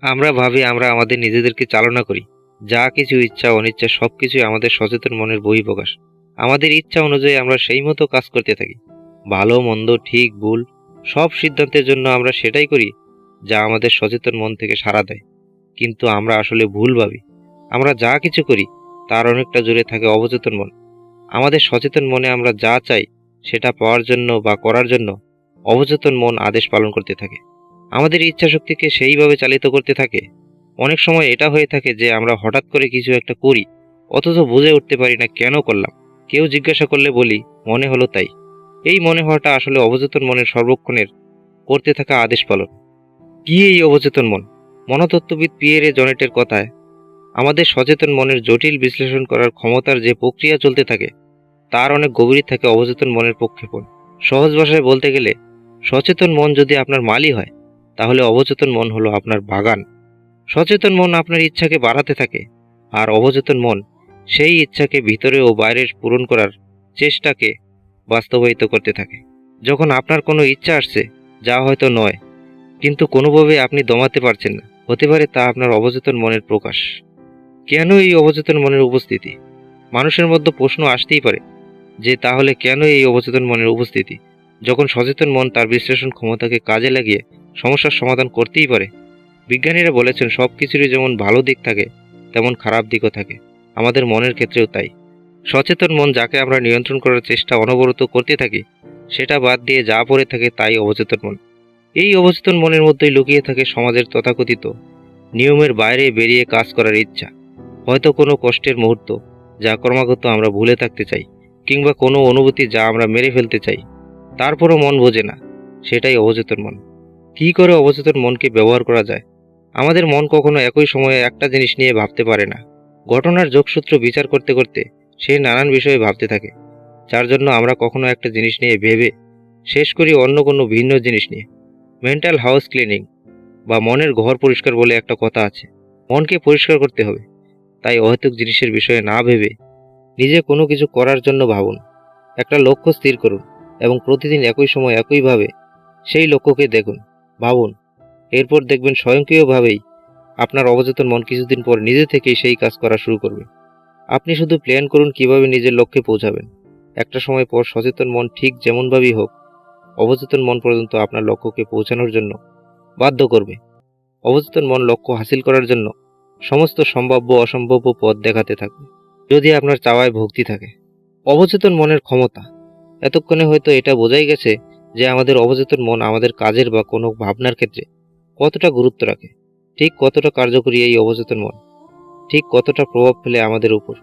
আমরা ভাবি আমরা আমাদের নিজেদেরকে চালনা করি। যা কিছু ইচ্ছা অনিচ্ছা সবকিছুই আমাদের সচেতন মনের বহিঃপ্রকাশ। আমাদের ইচ্ছা অনুযায়ী আমরা সেই মতো কাজ করতে থাকি। ভালো মন্দ ঠিক ভুল সব সিদ্ধান্তের জন্য আমরা সেটাই করি যা আমাদের সচেতন মন থেকে সাড়া দেয়। কিন্তু আমরা আসলে ভুল ভাবি। আমরা যা কিছু করি তার অনেকটা জুড়ে থাকে অবচেতন মন। আমাদের সচেতন মনে আমরা যা চাই সেটা পাওয়ার জন্য বা করার জন্য অবচেতন মন আদেশ পালন করতে থাকে, আমাদের ইচ্ছাশক্তিকে সেইভাবে চালিত করতে থাকে। অনেক সময় এটা হয়ে থাকে যে আমরা হঠাৎ করে কিছু একটা করি, অথচ বুঝে উঠতে পারি না কেন করলাম। কেউ জিজ্ঞাসা করলে বলি মনে হলো তাই। এই মনে হওয়াটা আসলে অবচেতন মনের সর্বক্ষণের করতে থাকা আদেশ পালন। কি এই অবচেতন মন? মনতত্ত্ববিদ পিয়েরে জনেটের কথায় আমাদের সচেতন মনের জটিল বিশ্লেষণ করার ক্ষমতার যে প্রক্রিয়া চলতে থাকে তার অনেক গভীর থাকে অবচেতন মনের প্রক্ষেপণ। সহজ ভাষায় বলতে গেলে, সচেতন মন যদি আপনার মালি হয়, তাহলে অবচেতন মন হলো আপনার বাগান। সচেতন মন আপনার ইচ্ছাকে বাড়াতে থাকে, আর অবচেতন মন সেই ইচ্ছাকে ভিতরে ও বাইরে পূরণ করার চেষ্টাকে বাস্তবায়িত করতে থাকে। যখন আপনার কোনো ইচ্ছা আসছে যা হয়তো নয়, কিন্তু কোনোভাবে আপনি দমাতে পারছেন না, হতে পারে তা আপনার অবচেতন মনের প্রকাশ। কেন এই অবচেতন মনের উপস্থিতি? মানুষের মধ্যে প্রশ্ন আসতেই পারে যে তাহলে কেন এই অবচেতন মনের উপস্থিতি, যখন সচেতন মন তার বিশ্লেষণ ক্ষমতাকে কাজে লাগিয়ে সমস্যার সমাধান করতেই পারে। বিজ্ঞানীরা বলেছেন সব কিছুরই যেমন ভালো দিক থাকে তেমন খারাপ দিকও থাকে, আমাদের মনের ক্ষেত্রেও তাই। সচেতন মন যাকে আমরা নিয়ন্ত্রণ করার চেষ্টা অনবরত করতে থাকি, সেটা বাদ দিয়ে যা পড়ে থাকে তাই অবচেতন মন। এই অবচেতন মনের মধ্যেই লুকিয়ে থাকে সমাজের তথাকথিত নিয়মের বাইরে বেরিয়ে কাজ করার ইচ্ছা, হয়তো কোনো কষ্টের মুহূর্ত যা ক্রমাগত আমরা ভুলে থাকতে চাই, কিংবা কোনো অনুভূতি যা আমরা মেরে ফেলতে চাই, তারপরও মন বোঝে না। সেটাই অবচেতন মন। কী করে অবচেতন মনকে ব্যবহার করা যায়? আমাদের মন কখনো একই সময়ে একটা জিনিস নিয়ে ভাবতে পারে না। ঘটনার যোগসূত্র বিচার করতে করতে সে নানান বিষয়ে ভাবতে থাকে, যার জন্য আমরা কখনো একটা জিনিস নিয়ে ভেবে শেষ করি অন্য কোনো ভিন্ন জিনিস নিয়ে। মেন্টাল হাউস ক্লিনিং বা মনের ঘর পরিষ্কার বলে একটা কথা আছে। মনকে পরিষ্কার করতে হবে, তাই অহেতুক জিনিসের বিষয়ে না ভেবে নিজে কোনো কিছু করার জন্য ভাবুন। একটা লক্ষ্য স্থির করুন এবং প্রতিদিন একই সময় একইভাবে সেই লক্ষ্যকে দেখুন, ভাবুন। এরপর দেখবেন স্বয়ংক্রিয়ভাবেই আপনার অবচেতন মন কিছুদিন পর নিজে থেকেই সেই কাজ করা শুরু করবে। আপনি শুধু প্ল্যান করুন কিভাবে নিজের লক্ষ্যে পৌঁছাবেন। একটা সময় পর সচেতন মন ঠিক যেমনভাবেই হোক, অবচেতন মন পর্যন্ত আপনার লক্ষ্যকে পৌঁছানোর জন্য বাধ্য করবে। অবচেতন মন লক্ষ্য হাসিল করার জন্য সমস্ত সম্ভাব্য অসম্ভাব্য পথ দেখাতে থাকবে, যদি আপনার চাওয়ায় ভক্তি থাকে। অবচেতন মনের ক্ষমতা। এতক্ষণে হয়তো এটা বোঝাই গেছে যে আমাদের অবচেতন মন আমাদের কাজের বা কোনো ভাবনার ক্ষেত্রে কতটা গুরুত্ব রাখে, ঠিক কতটা কার্যকরী এই অবচেতন মন, ঠিক কতটা প্রভাব ফেলে আমাদের উপর।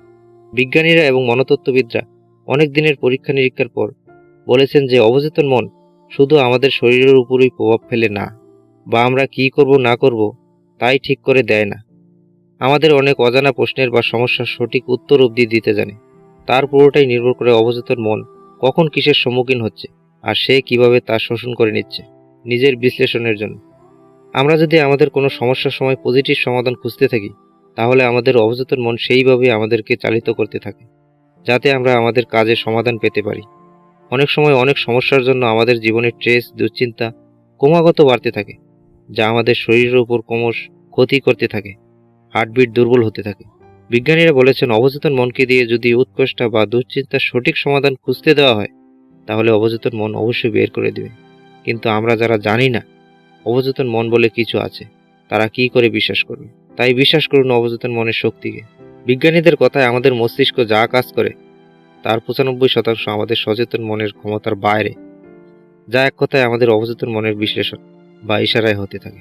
বিজ্ঞানীরা এবং মনতত্ত্ববিদরা অনেক দিনের পরীক্ষা নিরীক্ষার পর বলেছেন যে অবচেতন মন শুধু আমাদের শরীরের উপরই প্রভাব ফেলে না, বা আমরা কি করব না করব তাই ঠিক করে দেয় না। আমাদের অনেক অজানা প্রশ্নের বা সমস্যার সঠিক উত্তর অবধি দিতে জানে। তার পুরোটাই নির্ভর করে অবচেতন মন কখন কিসের সম্মুখীন হচ্ছে আর সে কিভাবে তা শোষণ করে নিচ্ছে নিজের বিশ্লেষণের জন্য। আমরা যদি আমাদের কোনো সমস্যার সময় পজিটিভ সমাধান খুঁজতে থাকি, তাহলে আমাদের অবচেতন মন সেইভাবে আমাদেরকে চালিত করতে থাকে যাতে আমরা আমাদের কাজের সমাধান পেতে পারি। অনেক সময় অনেক সমস্যার জন্য আমাদের জীবনের স্ট্রেস দুশ্চিন্তা ক্রমাগত বাড়তে থাকে, যা আমাদের শরীরের উপর ক্রমশ ক্ষতি করতে থাকে, হার্টবিট দুর্বল হতে থাকে। বিজ্ঞানীরা বলেছেন অবচেতন মনকে দিয়ে যদি উৎকণ্ঠা বা দুশ্চিন্তার সঠিক সমাধান খুঁজতে দেওয়া হয়, তাহলে অবচেতন মন অবশ্যই বের করে দেবে। কিন্তু আমরা যারা জানি না অবচেতন মন বলে কিছু আছে, তারা কি করে বিশ্বাস করবে? তাই বিশ্বাস করুন অবচেতন মনের শক্তিকে। বিজ্ঞানীদের কথায় আমাদের মস্তিষ্ক যা কাজ করে তার 95% আমাদের সচেতন মনের ক্ষমতার বাইরে, যা এক কথায় আমাদের অবচেতন মনের বিশ্লেষণ বা ইশারায় হতে থাকে।